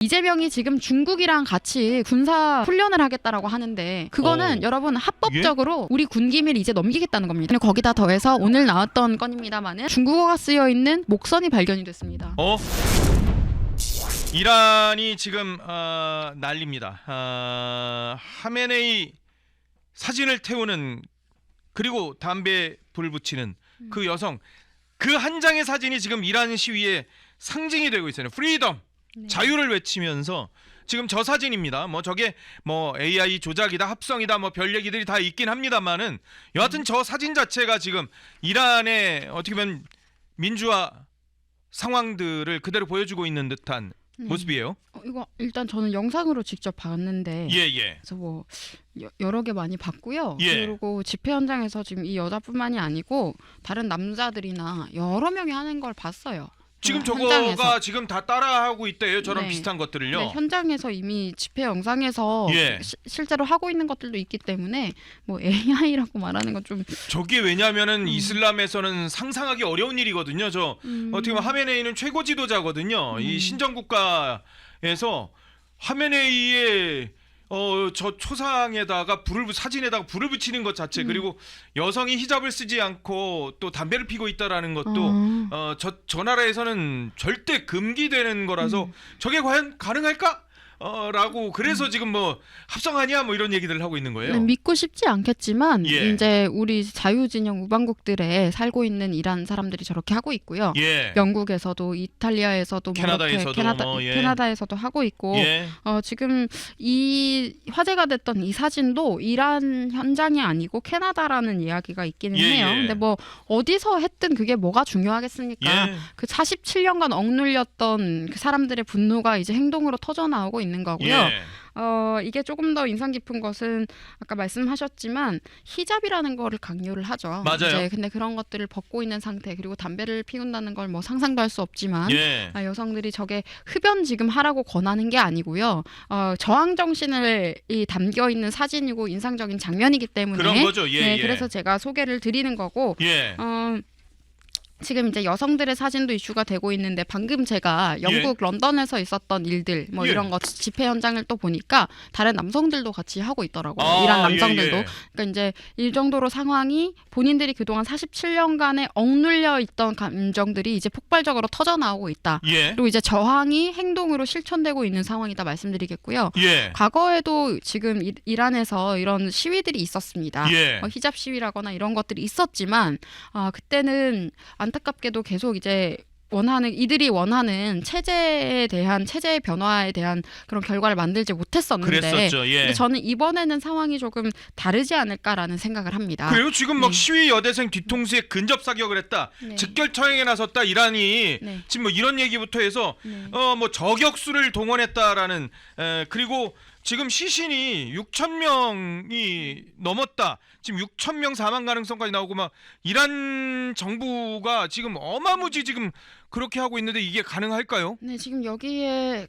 이재명이 지금 중국이랑 같이 군사 훈련을 하겠다라고 하는데 그거는 여러분 합법적으로 우리 군 기밀 이제 넘기겠다는 겁니다. 거기다 더해서 오늘 나왔던 건입니다만은 중국어가 쓰여 있는 목선이 발견이 됐습니다. 이란이 지금 난립니다. 하메네이 사진을 태우는 그리고 담배 불 붙이는 그 여성 그 한 장의 사진이 지금 이란 시위의 상징이 되고 있어요. 프리덤. 네. 자유를 외치면서 지금 저 사진입니다. 뭐 저게 뭐 AI 조작이다, 합성이다, 뭐 별 얘기들이 다 있긴 합니다만은 여하튼 저 사진 자체가 지금 이란의 어떻게 보면 민주화 상황들을 그대로 보여주고 있는 듯한 모습이에요. 이거 일단 저는 영상으로 직접 봤는데, 그래서 뭐 여러 개 많이 봤고요. 그리고 집회 현장에서 지금 이 여자뿐만이 아니고 다른 남자들이나 여러 명이 하는 걸 봤어요. 지금 저거가 현장에서. 지금 다 따라하고 있대요. 저런 비슷한 것들을요. 네, 현장에서 이미 집회 영상에서 실제로 하고 있는 것들도 있기 때문에 뭐 AI라고 말하는 건 좀 저게 왜냐하면은 이슬람에서는 상상하기 어려운 일이거든요. 저 어떻게 보면 하메네이는 최고 지도자거든요. 이 신정 국가에서 하메네이의 저 초상에다가 사진에다가 불을 붙이는 것 자체 그리고 여성이 히잡을 쓰지 않고 또 담배를 피고 있다라는 것도 저 나라에서는 절대 금기되는 거라서 저게 과연 가능할까? 라고 그래서 지금 뭐 합성하냐 뭐 이런 얘기들을 하고 있는 거예요. 네, 믿고 싶지 않겠지만 이제 우리 자유진영 우방국들에 살고 있는 이란 사람들이 저렇게 하고 있고요. 영국에서도 이탈리아에서도 캐나다에서도 하고 있고 지금 이 화제가 됐던 이 사진도 이란 현장이 아니고 캐나다라는 이야기가 있기는 해요. 근데 뭐 어디서 했든 그게 뭐가 중요하겠습니까? 그 47년간 억눌렸던 그 사람들의 분노가 이제 행동으로 터져 나오고 있는 거고요. 이게 조금 더 인상 깊은 것은 아까 말씀하셨지만 히잡이라는 거를 강요를 하죠. 맞아요. 근데 그런 것들을 벗고 있는 상태 그리고 담배를 피운다는 걸 뭐 상상도 할 수 없지만 여성들이 저게 흡연 지금 하라고 권하는 게 아니고요. 저항 정신을 담겨 있는 사진이고 인상적인 장면이기 때문에 그런 거죠. 그래서 제가 소개를 드리는 거고 지금 이제 여성들의 사진도 이슈가 되고 있는데 방금 제가 영국 런던에서 있었던 일들 뭐 이런 거 집회 현장을 또 보니까 다른 남성들도 같이 하고 있더라고요. 이란 남성들도. 그러니까 이제 이 정도로 상황이 본인들이 그동안 47년간에 억눌려 있던 감정들이 이제 폭발적으로 터져 나오고 있다. 그리고 이제 저항이 행동으로 실천되고 있는 상황이다 말씀드리겠고요. 과거에도 지금 이란에서 이런 시위들이 있었습니다. 히잡 시위라거나 이런 것들이 있었지만 그때는 안타깝게도 계속 이제 이들이 원하는 체제의 변화에 대한 그런 결과를 만들지 못했었는데 근데 저는 이번에는 상황이 조금 다르지 않을까라는 생각을 합니다. 그래요? 지금 막 시위 여대생 뒤통수에 근접 사격을 했다. 즉결 처형에 나섰다. 이란이 지금 뭐 이런 얘기부터 해서 뭐 저격수를 동원했다라는 그리고 지금 시신이 6,000명이 넘었다. 지금 6,000명 사망 가능성까지 나오고 막 이란 정부가 지금 어마무지 지금 그렇게 하고 있는데 이게 가능할까요? 네, 지금 여기에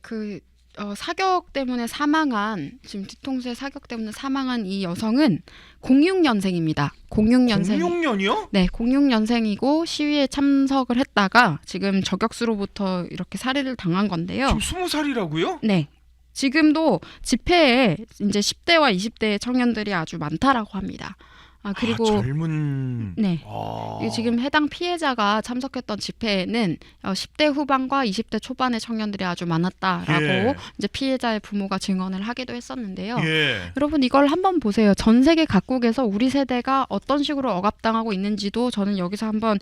사격 때문에 지금 뒤통수에 사격 때문에 사망한 이 여성은 06년생입니다. 06년이요? 네, 06년생이고 시위에 참석을 했다가 지금 저격수로부터 이렇게 살해를 당한 건데요. 지금 20살이라고요? 네. 지금도 집회에 이제 10대와 20대의 청년들이 아주 많다라고 합니다. 그리고 젊은 지금 해당 피해자가 참석했던 집회에는 10대 후반과 20대 초반의 청년들이 아주 많았다라고 이제 피해자의 부모가 증언을 하기도 했었는데요. 여러분 이걸 한번 보세요. 전 세계 각국에서 우리 세대가 어떤 식으로 억압당하고 있는지도 저는 여기서 한번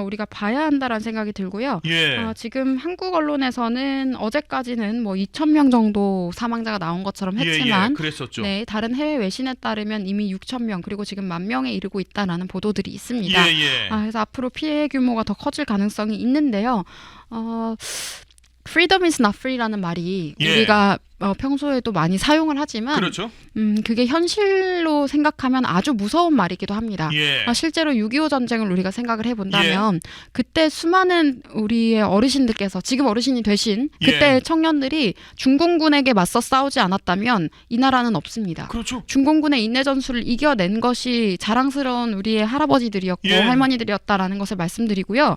우리가 봐야 한다라는 생각이 들고요. 지금 한국 언론에서는 어제까지는 뭐 2,000명 정도 사망자가 나온 것처럼 했지만 그랬었죠. 다른 해외 외신에 따르면 이미 6,000명 그리고 지금 10,000명에 이르고 있다라는 보도들이 있습니다. 그래서 앞으로 피해 규모가 더 커질 가능성이 있는데요. Freedom is not free라는 말이 우리가 평소에도 많이 사용을 하지만 그렇죠. 그게 현실로 생각하면 아주 무서운 말이기도 합니다. 예. 실제로 6.25 전쟁을 우리가 생각을 해본다면 그때 수많은 우리의 어르신들께서 지금 어르신이 되신 그때 예. 청년들이 중공군에게 맞서 싸우지 않았다면 이 나라는 없습니다. 그렇죠. 중공군의 인내 전술을 이겨낸 것이 자랑스러운 우리의 할아버지들이었고 예. 할머니들이었다라는 것을 말씀드리고요.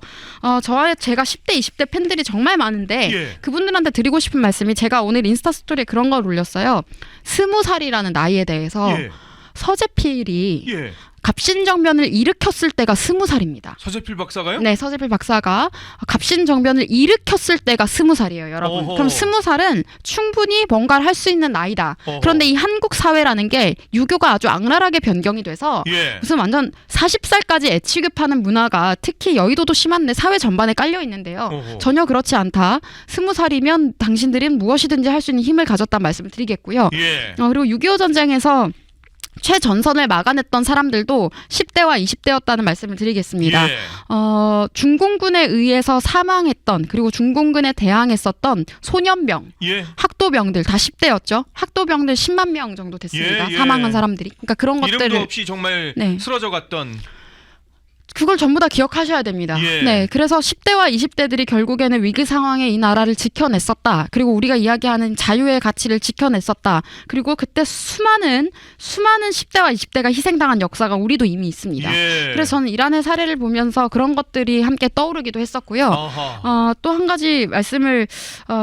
제가 10대, 20대 팬들이 정말 많은데 예. 그분들한테 드리고 싶은 말씀이 제가 오늘 인스타 스토리에 그런 걸 올렸어요. 20살이라는 나이에 대해서 예. 서재필이 예. 갑신정변을 일으켰을 때가 20살입니다. 서재필 박사가요? 네, 서재필 박사가 갑신정변을 일으켰을 때가 20살이에요, 여러분. 어허. 그럼 20살은 충분히 뭔가를 할 수 있는 나이다. 어허. 그런데 이 한국 사회라는 게 유교가 아주 악랄하게 변경이 돼서 예. 무슨 완전 40살까지 애 취급하는 문화가 특히 여의도도 심한데 사회 전반에 깔려 있는데요. 어허. 전혀 그렇지 않다. 20살이면 당신들은 무엇이든지 할 수 있는 힘을 가졌다는 말씀을 드리겠고요. 예. 그리고 6.25 전쟁에서 최전선을 막아냈던 사람들도 10대와 20대였다는 말씀을 드리겠습니다. 예. 중공군에 의해서 사망했던 그리고 중공군에 대항했었던 소년병, 예. 학도병들 다 10대였죠. 학도병들 10만 명 정도 됐습니다. 예, 예. 사망한 사람들이. 그러니까 그런 이름도 것들을 없이 정말 네. 쓰러져 갔던. 그걸 전부 다 기억하셔야 됩니다. 예. 네, 그래서 10대와 20대들이 결국에는 위기 상황에 이 나라를 지켜냈었다. 그리고 우리가 이야기하는 자유의 가치를 지켜냈었다. 그리고 그때 수많은 10대와 20대가 희생당한 역사가 우리도 이미 있습니다. 예. 그래서 저는 이란의 사례를 보면서 그런 것들이 함께 떠오르기도 했었고요. 아하. 또 한 가지 말씀을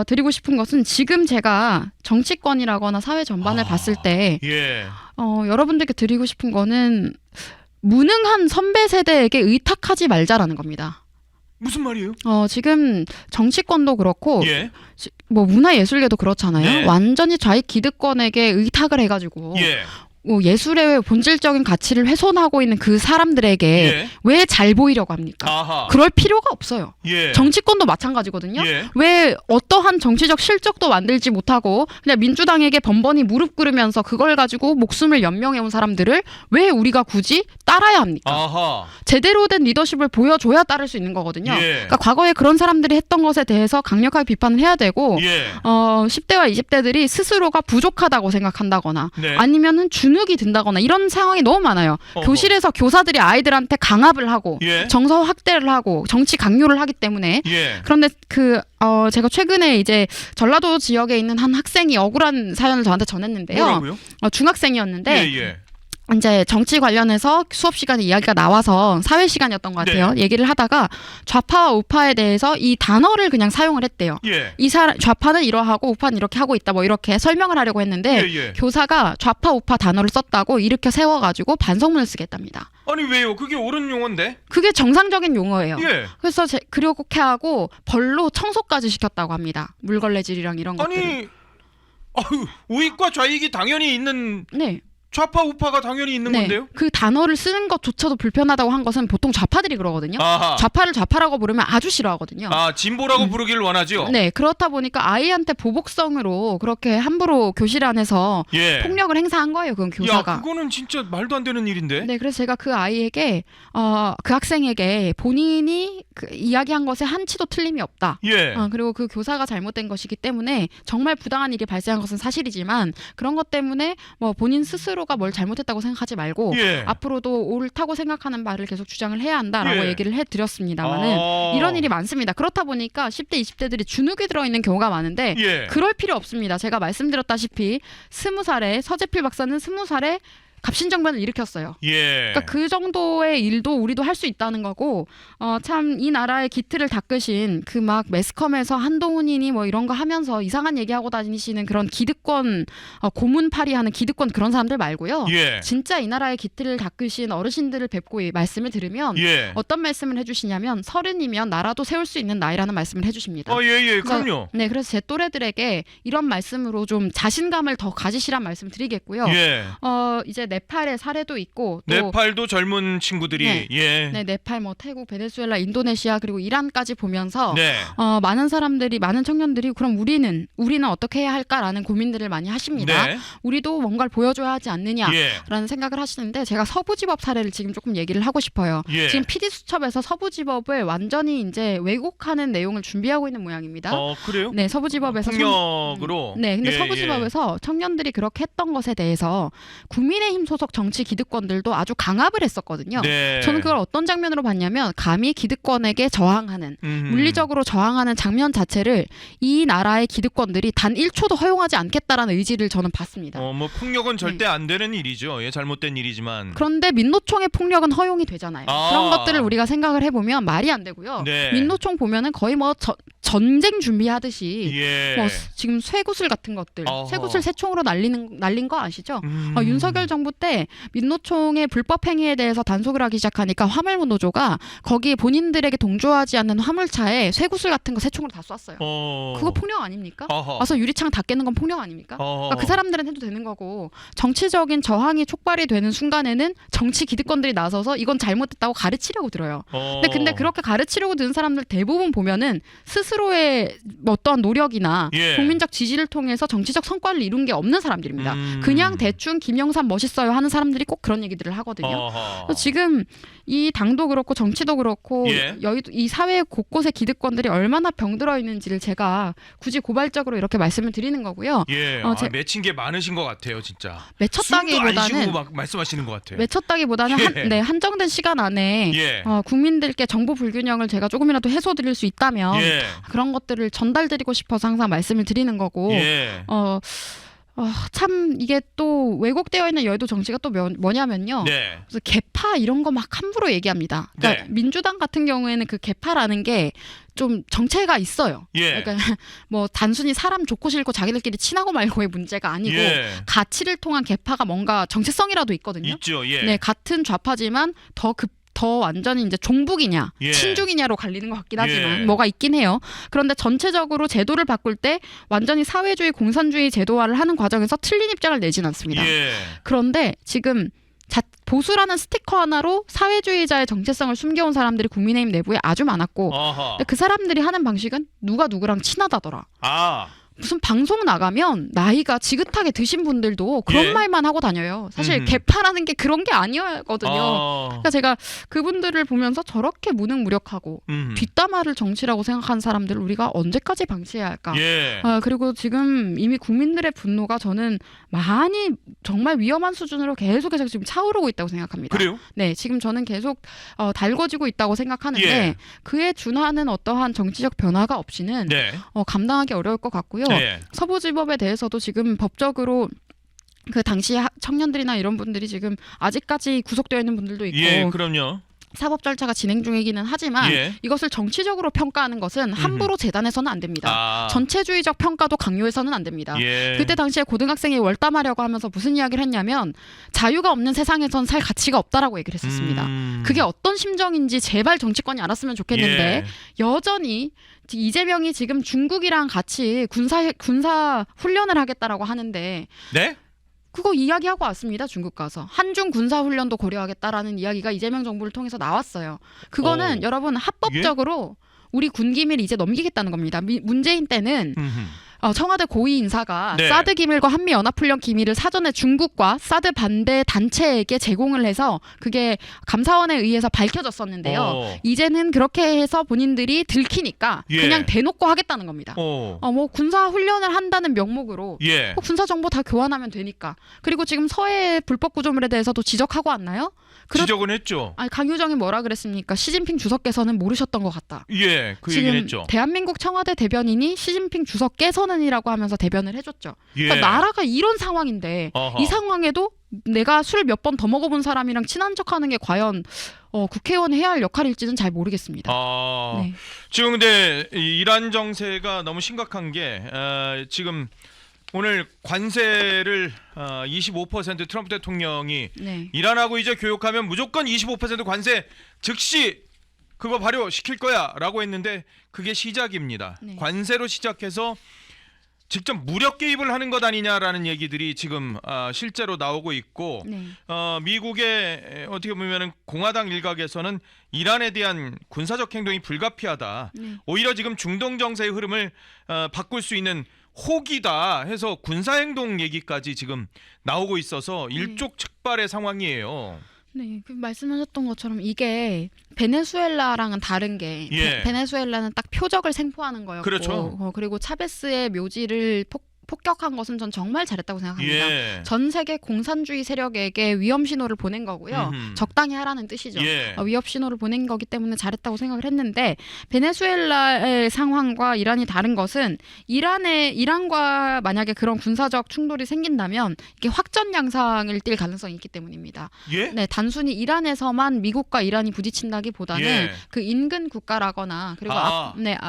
드리고 싶은 것은 지금 제가 정치권이라거나 사회 전반을 봤을 때 예. 여러분들께 드리고 싶은 거는 무능한 선배 세대에게 의탁하지 말자라는 겁니다. 무슨 말이에요? 지금 정치권도 그렇고 예. 뭐 문화예술계도 그렇잖아요. 네. 완전히 좌익 기득권에게 의탁을 해가지고 예. 예술의 본질적인 가치를 훼손하고 있는 그 사람들에게 예. 왜 잘 보이려고 합니까? 아하. 그럴 필요가 없어요. 예. 정치권도 마찬가지거든요. 예. 왜 어떠한 정치적 실적도 만들지 못하고 그냥 민주당에게 번번이 무릎 꿇으면서 그걸 가지고 목숨을 연명해온 사람들을 왜 우리가 굳이 따라야 합니까? 아하. 제대로 된 리더십을 보여줘야 따를 수 있는 거거든요. 예. 그러니까 과거에 그런 사람들이 했던 것에 대해서 강력하게 비판을 해야 되고 예. 10대와 20대들이 스스로가 부족하다고 생각한다거나 네. 아니면은 주눅이 든다거나 이런 상황이 너무 많아요. 어허. 교실에서 교사들이 아이들한테 강압을 하고 예. 정서 확대를 하고 정치 강요를 하기 때문에 예. 그런데 제가 최근에 이제 전라도 지역에 있는 한 학생이 억울한 사연을 저한테 전했는데요. 뭐라고요? 중학생이었는데 예. 예. 이제 정치 관련해서 수업 시간에 이야기가 나와서 사회 시간이었던 것 같아요. 네. 얘기를 하다가 좌파와 우파에 대해서 이 단어를 그냥 사용을 했대요. 예. 좌파는 이러하고 우파는 이렇게 하고 있다 뭐 이렇게 설명을 하려고 했는데 예, 예. 교사가 좌파 우파 단어를 썼다고 일으켜 세워가지고 반성문을 쓰겠답니다. 아니 왜요? 그게 옳은 용어인데? 그게 정상적인 용어예요. 예. 그래서 그렇게 하고 벌로 청소까지 시켰다고 합니다. 물걸레질이랑 이런 것들. 아니 우익과 좌익이 당연히 있는 네. 좌파 우파가 당연히 있는 건데요? 그 단어를 쓰는 것조차도 불편하다고 한 것은 보통 좌파들이 그러거든요. 아하. 좌파를 좌파라고 부르면 아주 싫어하거든요. 진보라고 부르기를 원하지요? 네, 그렇다 보니까 아이한테 보복성으로 그렇게 함부로 교실 안에서 예. 폭력을 행사한 거예요, 그건 교사가. 야, 그거는 진짜 말도 안 되는 일인데? 네, 그래서 제가 그 아이에게, 그 학생에게 본인이 이야기한 것에 한치도 틀림이 없다. 예. 그리고 그 교사가 잘못된 것이기 때문에 정말 부당한 일이 발생한 것은 사실이지만 그런 것 때문에 뭐 본인 스스로가 뭘 잘못했다고 생각하지 말고 예. 앞으로도 옳다고 생각하는 말을 계속 주장을 해야 한다라고 예. 얘기를 해드렸습니다만은 이런 일이 많습니다. 그렇다 보니까 10대, 20대들이 주눅이 들어있는 경우가 많은데 예. 그럴 필요 없습니다. 제가 말씀드렸다시피 20살에 서재필 박사는 20살에 갑신정변을 일으켰어요. 예. 그러니까 그 정도의 일도 우리도 할 수 있다는 거고 참 이 나라의 기틀을 닦으신 그 막 매스컴에서 한동훈이니 뭐 이런 거 하면서 이상한 얘기하고 다니시는 그런 기득권 고문파리하는 기득권 그런 사람들 말고요. 예. 진짜 이 나라의 기틀을 닦으신 어르신들을 뵙고 이 말씀을 들으면 예. 어떤 말씀을 해주시냐면 30이면 나라도 세울 수 있는 나이라는 말씀을 해주십니다. 예. 그럼요. 네, 그래서 제 또래들에게 이런 말씀으로 좀 자신감을 더 가지시란 말씀 드리겠고요. 예. 이제 네팔의 사례도 있고 또 네팔도 젊은 친구들이 네. 예. 네, 네팔, 뭐 태국, 베네수엘라, 인도네시아 그리고 이란까지 보면서 네. 많은 청년들이 그럼 우리는 어떻게 해야 할까라는 고민들을 많이 하십니다. 네. 우리도 뭔가를 보여줘야 하지 않느냐라는 예. 생각을 하시는데 제가 서부지법 사례를 지금 조금 얘기를 하고 싶어요. 예. 지금 PD수첩에서 서부지법을 완전히 이제 왜곡하는 내용을 준비하고 있는 모양입니다. 그래요? 네, 서부지법에서 폭력으로. 네, 근데 예, 서부지법에서 청년들이 그렇게 했던 것에 대해서 국민의힘 소속 정치 기득권들도 아주 강압을 했었거든요. 네. 저는 그걸 어떤 장면으로 봤냐면 감히 기득권에게 저항하는 물리적으로 저항하는 장면 자체를 이 나라의 기득권들이 단 1초도 허용하지 않겠다라는 의지를 저는 봤습니다. 뭐 폭력은 절대 안 되는 일이죠. 예, 잘못된 일이지만. 그런데 민노총의 폭력은 허용이 되잖아요. 그런 것들을 우리가 생각을 해보면 말이 안 되고요. 네. 민노총 보면은 거의 뭐 전쟁 준비하듯이 예. 뭐 지금 쇠구슬 같은 것들, 쇠구슬 새총으로 날린 거 아시죠? 윤석열 정부 때 민노총의 불법 행위에 대해서 단속을 하기 시작하니까 화물노조가 거기에 본인들에게 동조하지 않는 화물차에 쇠구슬 같은 거 새총으로 다 쐈어요. 그거 폭력 아닙니까? 와서 유리창 다 깨는 건 폭력 아닙니까? 그러니까 그 사람들은 해도 되는 거고 정치적인 저항이 촉발이 되는 순간에는 정치 기득권들이 나서서 이건 잘못됐다고 가르치려고 들어요. 근데 그렇게 가르치려고 드는 사람들 대부분 보면은 스스로의 어떠한 노력이나 예. 국민적 지지를 통해서 정치적 성과를 이룬 게 없는 사람들입니다. 그냥 대충 김영삼 멋있어요 하는 사람들이 꼭 그런 얘기들을 하거든요. 그래서 지금 이 당도 그렇고 정치도 그렇고 예. 여의도 이 사회 곳곳의 기득권들이 얼마나 병들어 있는지를 제가 굳이 고발적으로 이렇게 말씀을 드리는 거고요. 예. 맺힌 게 많으신 것 같아요, 진짜. 맺혔다기보다는 숨도 안 쉬고 막 말씀하시는 것 같아요. 맺혔다기보다는 예. 한정된 시간 안에 예. 국민들께 정보 불균형을 제가 조금이라도 해소드릴 수 있다면 예. 그런 것들을 전달드리고 싶어서 항상 말씀을 드리는 거고 예. 참 이게 또 왜곡되어 있는 여의도 정치가 또 뭐냐면요. 네. 그래서 개파 이런 거 막 함부로 얘기합니다. 그러니까 네. 민주당 같은 경우에는 그 개파라는 게 좀 정체가 있어요. 예. 그러니까 뭐 단순히 사람 좋고 싫고 자기들끼리 친하고 말고의 문제가 아니고 예. 가치를 통한 개파가 뭔가 정체성이라도 있거든요. 있죠. 예. 네, 같은 좌파지만 더 완전히 이제 종북이냐 예. 친중이냐로 갈리는 것 같긴 하지만 예. 뭐가 있긴 해요. 그런데 전체적으로 제도를 바꿀 때 완전히 사회주의 공산주의 제도화를 하는 과정에서 틀린 입장을 내진 않습니다. 예. 그런데 지금 보수라는 스티커 하나로 사회주의자의 정체성을 숨겨온 사람들이 국민의힘 내부에 아주 많았고 근데 그 사람들이 하는 방식은 누가 누구랑 친하다더라. 무슨 방송 나가면 나이가 지긋하게 드신 분들도 그런 예. 말만 하고 다녀요. 사실 개파라는 게 그런 게 아니거든요. 그러니까 제가 그분들을 보면서 저렇게 무능무력하고 뒷담화를 정치라고 생각하는 사람들을 우리가 언제까지 방치해야 할까? 예. 그리고 지금 이미 국민들의 분노가 저는 많이 정말 위험한 수준으로 계속해서 지금 차오르고 있다고 생각합니다. 그래요? 네, 지금 저는 계속 달궈지고 있다고 생각하는데 예. 그에 준하는 어떠한 정치적 변화가 없이는 네. 감당하기 어려울 것 같고요. 네. 서부지법에 대해서도 지금 법적으로 그 당시 청년들이나 이런 분들이 지금 아직까지 구속되어 있는 분들도 있고 예, 그럼요. 사법 절차가 진행 중이기는 하지만 예. 이것을 정치적으로 평가하는 것은 함부로 재단해서는 안 됩니다. 아. 전체주의적 평가도 강요해서는 안 됩니다. 예. 그때 당시에 고등학생이 월담하려고 하면서 무슨 이야기를 했냐면 자유가 없는 세상에선 살 가치가 없다라고 얘기를 했었습니다. 그게 어떤 심정인지 제발 정치권이 알았으면 좋겠는데 예. 여전히 이재명이 지금 중국이랑 같이 군사 훈련을 하겠다라고 하는데 네? 그거 이야기하고 왔습니다. 중국 가서 한중 군사 훈련도 고려하겠다라는 이야기가 이재명 정부를 통해서 나왔어요. 그거는 여러분 합법적으로 우리 군 기밀 이제 넘기겠다는 겁니다. 문재인 때는 청와대 고위 인사가 네. 사드 기밀과 한미 연합훈련 기밀을 사전에 중국과 사드 반대 단체에게 제공을 해서 그게 감사원에 의해서 밝혀졌었는데요. 이제는 그렇게 해서 본인들이 들키니까 예. 그냥 대놓고 하겠다는 겁니다. 뭐 군사 훈련을 한다는 명목으로 예. 군사 정보 다 교환하면 되니까. 그리고 지금 서해 불법 구조물에 대해서도 지적하고 왔나요? 지적은 했죠. 아니 강유정이 뭐라 그랬습니까? 시진핑 주석께서는 모르셨던 것 같다. 예, 그 지금 얘기는 했죠. 대한민국 청와대 대변인이 시진핑 주석께서는이라고 하면서 대변을 해줬죠. 예. 그러니까 나라가 이런 상황인데 어허. 이 상황에도 내가 술 몇 번 더 먹어본 사람이랑 친한 척하는 게 과연 국회의원이 해야 할 역할일지는 잘 모르겠습니다. 네. 지금 근데 이란 정세가 너무 심각한 게 지금 오늘 관세를 25% 트럼프 대통령이 네. 이란하고 이제 교역하면 무조건 25% 관세 즉시 그거 발효시킬 거야라고 했는데 그게 시작입니다. 네. 관세로 시작해서 직접 무력 개입을 하는 것 아니냐라는 얘기들이 지금 실제로 나오고 있고 네. 미국의 어떻게 보면은 공화당 일각에서는 이란에 대한 군사적 행동이 불가피하다. 네. 오히려 지금 중동 정세의 흐름을 바꿀 수 있는 혹이다 해서 군사 행동 얘기까지 지금 나오고 있어서 일촉즉발의 상황이에요. 네, 그 말씀하셨던 것처럼 이게 베네수엘라랑은 다른 게 예. 베네수엘라는 딱 표적을 생포하는 거였고 그렇죠. 그리고 차베스의 묘지를 폭격한 것은 전 정말 잘했다고 생각합니다. 예. 전 세계 공산주의 세력에게 위험 신호를 보낸 거고요. 적당히 하라는 뜻이죠. 예. 위협 신호를 보낸 거기 때문에 잘했다고 생각을 했는데 베네수엘라의 상황과 이란이 다른 것은 이란과 만약에 그런 군사적 충돌이 생긴다면 이게 확전 양상을 띌 가능성이 있기 때문입니다. 예? 네, 단순히 이란에서만 미국과 이란이 부딪힌다기보다는 예. 그 인근 국가라거나 그리고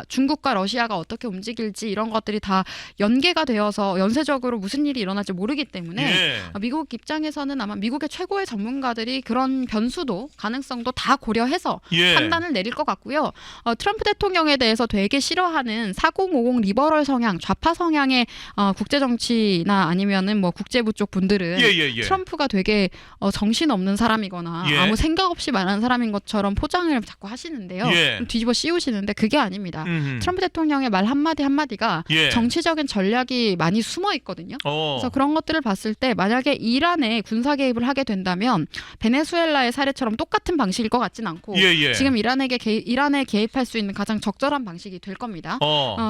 중국과 러시아가 어떻게 움직일지 이런 것들이 다 연계가 되어서 연쇄적으로 무슨 일이 일어날지 모르기 때문에 예. 미국 입장에서는 아마 미국의 최고의 전문가들이 그런 변수도 가능성도 다 고려해서 예. 판단을 내릴 것 같고요. 트럼프 대통령에 대해서 되게 싫어하는 4050 리버럴 성향, 좌파 성향의 국제정치나 아니면은 뭐 국제부 쪽 분들은 예. 트럼프가 되게 정신없는 사람이거나 예. 아무 생각 없이 말하는 사람인 것처럼 포장을 자꾸 하시는데요. 예. 좀 뒤집어 씌우시는데 그게 아닙니다. 트럼프 대통령의 말 한마디 한마디가 예. 정치적인 전략이 많이 숨어 있거든요. 그래서 그런 것들을 봤을 때 만약에 이란에 군사 개입을 하게 된다면 베네수엘라의 사례처럼 똑같은 방식일 것 같진 않고 예. 지금 이란에 개입할 수 있는 가장 적절한 방식이 될 겁니다.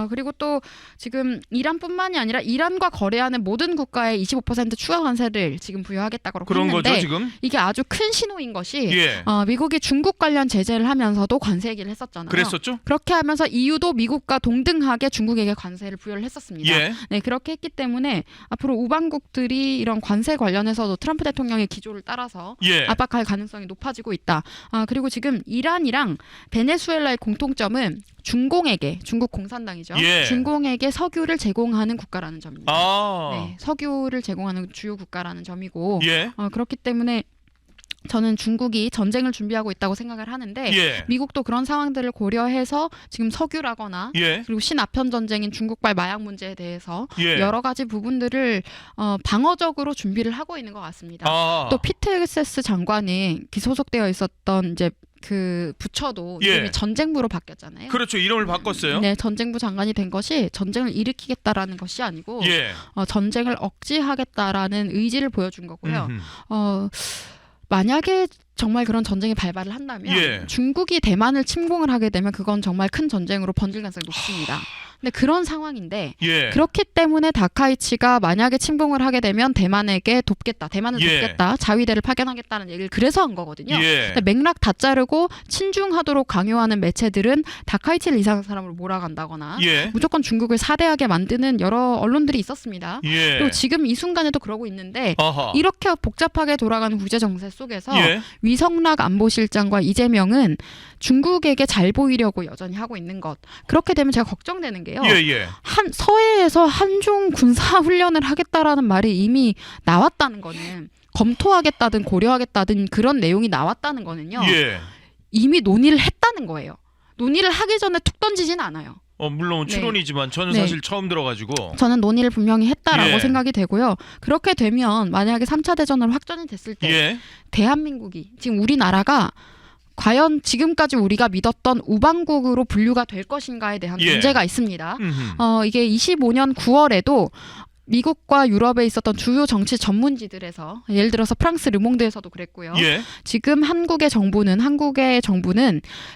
그리고 또 지금 이란뿐만이 아니라 이란과 거래하는 모든 국가에 25% 추가 관세를 지금 부여하겠다고 그런 했는데 거죠 지금? 이게 아주 큰 신호인 것이 예. 미국이 중국 관련 제재를 하면서도 관세 얘기를 했었잖아요. 그랬었죠? 그렇게 하면서 EU도 미국과 동등하게 중국에게 관세를 부여를 했었습니다. 예. 네, 그렇게 했기 때문에 앞으로 우방국들이 이런 관세 관련해서도 트럼프 대통령의 기조를 따라서 예. 압박할 가능성이 높아지고 있다. 그리고 지금 이란이랑 베네수엘라의 공통점은 중국 공산당이죠. 예. 중공에게 석유를 제공하는 국가라는 점입니다. 네, 석유를 제공하는 주요 국가라는 점이고 예. 그렇기 때문에 저는 중국이 전쟁을 준비하고 있다고 생각을 하는데 예. 미국도 그런 상황들을 고려해서 지금 석유라거나 예. 그리고 신아편 전쟁인 중국발 마약 문제에 대해서 예. 여러 가지 부분들을 방어적으로 준비를 하고 있는 것 같습니다. 또 피트 엑세스 장관이 기소속되어 있었던 이제 그 부처도 예. 이름이 전쟁부로 바뀌었잖아요. 그렇죠. 이름을 바꿨어요. 네, 전쟁부 장관이 된 것이 전쟁을 일으키겠다라는 것이 아니고 예. 전쟁을 억제하겠다라는 의지를 보여준 거고요. 만약에 정말 그런 전쟁이 발발을 한다면 예. 중국이 대만을 침공을 하게 되면 그건 정말 큰 전쟁으로 번질 가능성이 높습니다. 근데 그런 상황인데 예. 그렇기 때문에 다카이치가 만약에 침공을 하게 되면 대만에게 돕겠다. 대만을 예. 돕겠다. 자위대를 파견하겠다는 얘기를 그래서 한 거거든요. 예. 근데 맥락 다 자르고 친중하도록 강요하는 매체들은 다카이치를 이상한 사람으로 몰아간다거나 예. 무조건 중국을 사대하게 만드는 여러 언론들이 있었습니다. 예. 그리고 지금 이 순간에도 그러고 있는데 아하. 이렇게 복잡하게 돌아가는 국제 정세 속에서 예. 위성락 안보실장과 이재명은 중국에게 잘 보이려고 여전히 하고 있는 것. 그렇게 되면 제가 걱정되는 게요. 예. 서해에서 한중 군사 훈련을 하겠다라는 말이 이미 나왔다는 거는 검토하겠다든 고려하겠다든 그런 내용이 나왔다는 거는요. 예. 이미 논의를 했다는 거예요. 논의를 하기 전에 툭 던지진 않아요. 물론 네. 추론이지만 저는 네. 사실 처음 들어가지고 저는 논의를 분명히 했다라고 예. 생각이 되고요. 그렇게 되면 만약에 3차 대전으로 확전이 됐을 때 예. 대한민국이 지금 우리나라가 과연 지금까지 우리가 믿었던 우방국으로 분류가 될 것인가에 대한 예. 문제가 있습니다. 이게 25년 9월에도 미국과 유럽에 있었던 주요 정치 전문지들에서 예를 들어서 프랑스 르몽드에서도 그랬고요. 예. 지금 한국의 정부는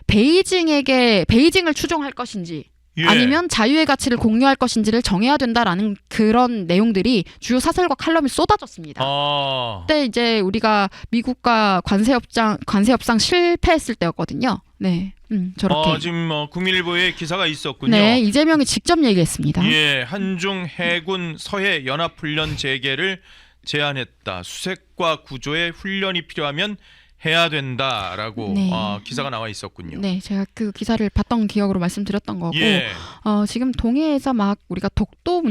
베이징을 추종할 것인지 예. 아니면 자유의 가치를 공유할 것인지를 정해야 된다라는 그런 내용들이 주요 사설과 칼럼이 쏟아졌습니다. 그때 이제 우리가 미국과 관세 협상 실패했을 때였거든요. 네, 저렇게. 지금 국민일보에 기사가 있었군요. 네, 이재명이 직접 얘기했습니다. 예, 한중 해군 서해 연합 훈련 재개를 제안했다. 수색과 구조에 훈련이 필요하면 해야 된다라고 네. 기사가 나와 있었군요. 네, 제가 그 기사를 봤던 기억으로 말씀드렸던 거고 예. 지금 동해에서 막 우리가 독도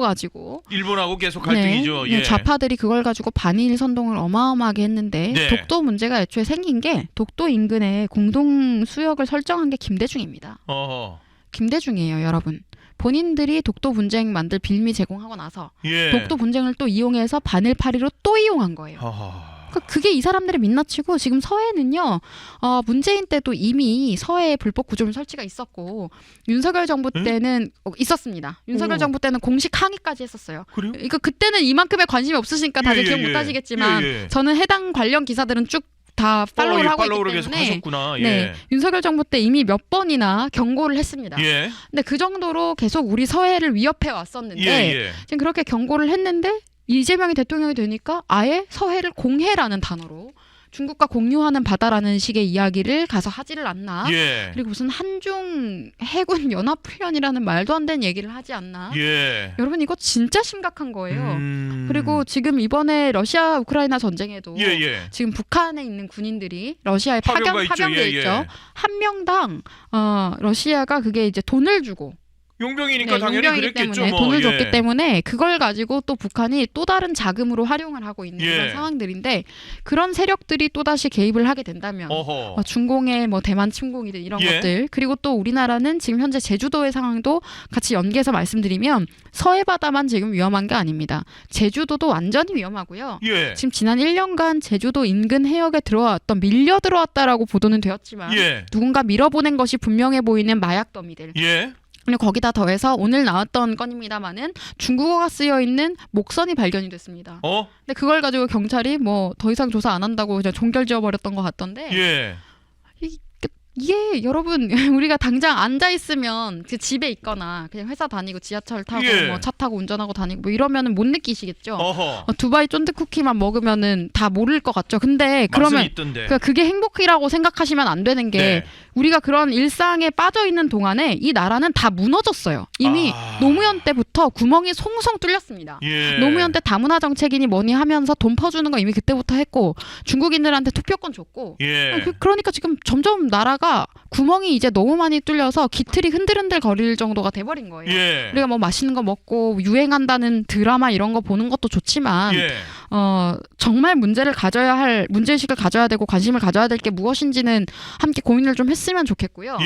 가지고 일본하고 계속 갈등이죠. 네, 예. 좌파들이 그걸 가지고 반일 선동을 어마어마하게 했는데 네. 독도 문제가 애초에 생긴 게 독도 인근에 공동 수역을 설정한 게 김대중입니다. 어허. 김대중이에요, 여러분. 본인들이 독도 분쟁 만들 빌미 제공하고 나서 예. 독도 분쟁을 또 이용해서 반일 파리로 또 이용한 거예요. 그게 이 사람들의 민낯이고 지금 서해는요. 문재인 때도 이미 서해에 불법 구조물 설치가 있었고 윤석열 정부 때는 있었습니다. 윤석열 정부 때는 공식 항의까지 했었어요. 그래요? 그러니까 그때는 이만큼의 관심이 없으시니까 다들 기억 못 하시겠지만 저는 해당 관련 기사들은 쭉 다 팔로우를 하고 있기 계속 때문에 하셨구나. 예. 네, 윤석열 정부 때 이미 몇 번이나 경고를 했습니다. 예. 근데 그 정도로 계속 우리 서해를 위협해 왔었는데 예. 지금 그렇게 경고를 했는데 이재명이 대통령이 되니까 아예 서해를 공해라는 단어로 중국과 공유하는 바다라는 식의 이야기를 가서 하지를 않나. 예. 그리고 무슨 한중 해군 연합훈련이라는 말도 안 되는 얘기를 하지 않나. 예. 여러분 이거 진짜 심각한 거예요. 그리고 지금 이번에 러시아 우크라이나 전쟁에도 지금 북한에 있는 군인들이 러시아에 파병돼 있죠. 한 명당 러시아가 그게 이제 돈을 주고 용병이니까 네, 당연히 용병이기 그랬겠죠. 때문에 뭐. 돈을 예. 줬기 때문에 그걸 가지고 또 북한이 또 다른 자금으로 활용을 하고 있는 예. 그런 상황들인데 그런 세력들이 또 다시 개입을 하게 된다면 중공의 뭐 대만 침공이든 이런 것들 그리고 또 우리나라는 지금 현재 제주도의 상황도 같이 연계해서 말씀드리면 서해 바다만 지금 위험한 게 아닙니다. 제주도도 완전히 위험하고요. 예. 지금 지난 1년간 제주도 인근 해역에 들어왔던 밀려 들어왔다라고 보도는 되었지만 누군가 밀어보낸 것이 분명해 보이는 마약 더미들. 그리고 거기다 더해서 오늘 나왔던 건입니다만은 중국어가 쓰여 있는 목선이 발견이 됐습니다. 근데 그걸 가지고 경찰이 뭐 더 이상 조사 안 한다고 그냥 종결 지어버렸던 것 같던데. 이게 여러분 우리가 당장 앉아 있으면 그 집에 있거나 그냥 회사 다니고 지하철 타고 뭐 차 타고 운전하고 다니고 뭐 이러면은 못 느끼시겠죠. 두바이 쫀득 쿠키만 먹으면은 다 모를 것 같죠. 근데 그러면 그게 행복이라고 생각하시면 안 되는 게 우리가 그런 일상에 빠져 있는 동안에 이 나라는 다 무너졌어요. 이미 노무현 때부터 구멍이 송송 뚫렸습니다. 노무현 때 다문화 정책이니 뭐니 하면서 돈 퍼주는 거 이미 그때부터 했고 중국인들한테 투표권 줬고 그러니까 지금 점점 나라가 구멍이 이제 너무 많이 뚫려서 기틀이 흔들흔들 거릴 정도가 돼버린 거예요. 우리가 뭐 맛있는 거 먹고 유행한다는 드라마 이런 거 보는 것도 좋지만 정말 문제의식을 가져야 되고 관심을 가져야 될 게 무엇인지는 함께 고민을 좀 했으면 좋겠고요.